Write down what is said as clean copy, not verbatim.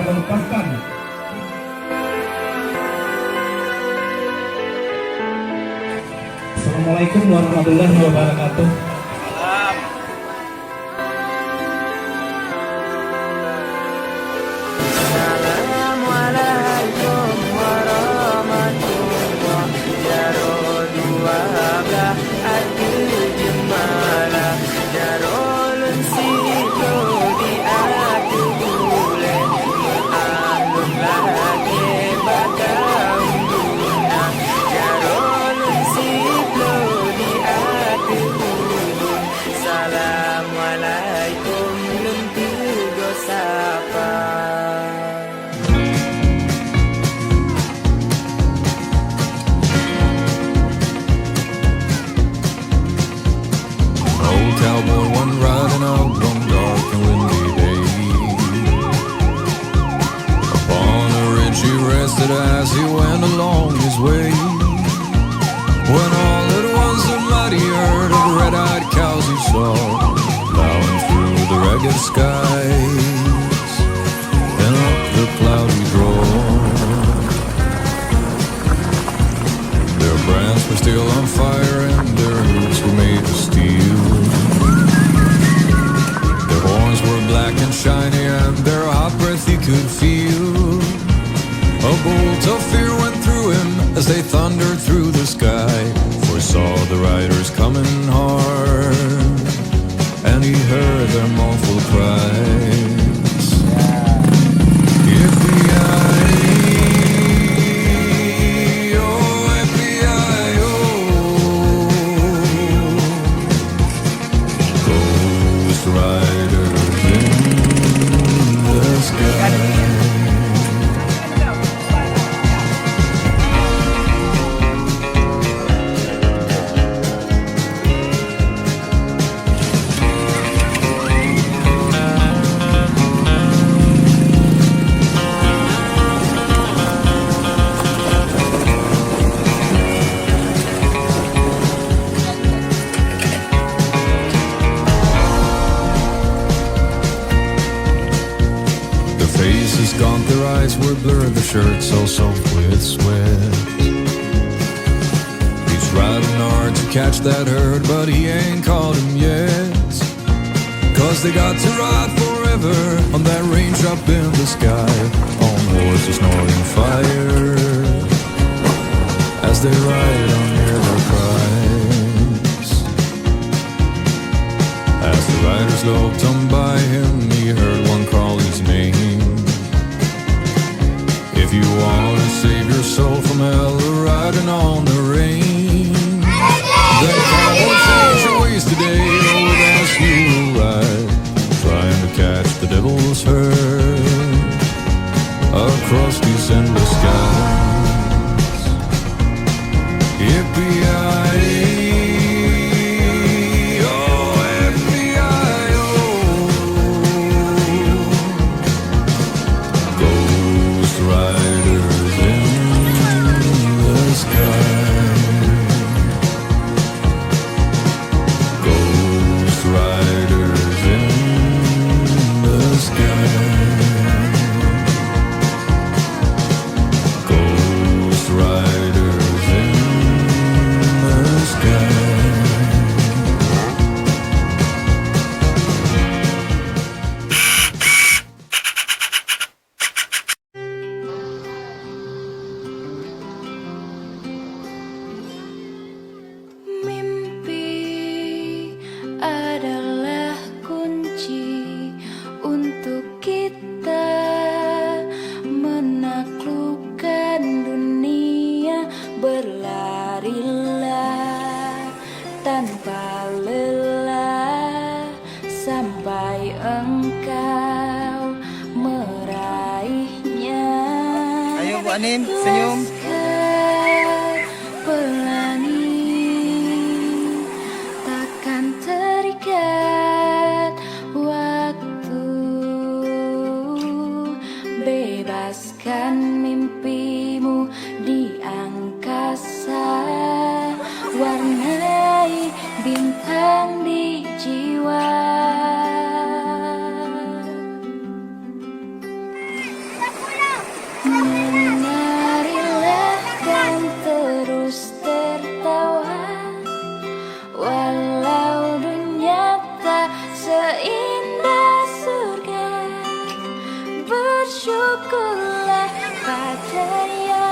melepaskan. Assalamualaikum warahmatullahi wabarakatuh. Assalamualaikum warahmatullahi wabarakatuh. Adil jemalah jarolun sito di atu bule alun lagi bakal guna jarolun sito di atu bule. Assalamualaikum luntigo sapa. Cowboy went riding out one dark and windy day. Upon a ridge he rested as he went along his way. When all at once a mighty herd of red-eyed cows he saw, plowing through the ragged skies and up the cloudy draw. Their brands were still on fire and their hooves were made of steel. Were black and shiny and their hot breath he could feel. A bolt of fear went through him as they thundered through the sky, for he saw the riders coming hard and he heard their mournful cries. Yippee-yi-oh, yippee-yi-oh, Ghost Rider sky. Faces gaunt, their eyes were blurred, their shirts all soaked with sweat. He's riding hard to catch that herd, but he ain't caught him yet. Cause they got to ride forever on that range up in the sky, on horses snorting fire as they ride on near their prize. As the riders loped on by him, he heard one call his name. If you want to save your soul from hell, riding on the range, then cowboy, change your ways today, oh, as you will ride, trying to catch the devil's herd across these endless skies. Yippee-yi-oh. Riders in the sky, ghost riders in the sky, ghost riders in the sky. Adalah kunci untuk kita menaklukkan dunia. Berlarilah tanpa lelah sampai engkau meraihnya. Ayo Bu Anim, senyum. Bebaskan mimpimu di angkasa, warnai bintang di jiwa. Menarilah dan terus tertawa, walau dunia tak seindah surga. Bersyukurlah pada yang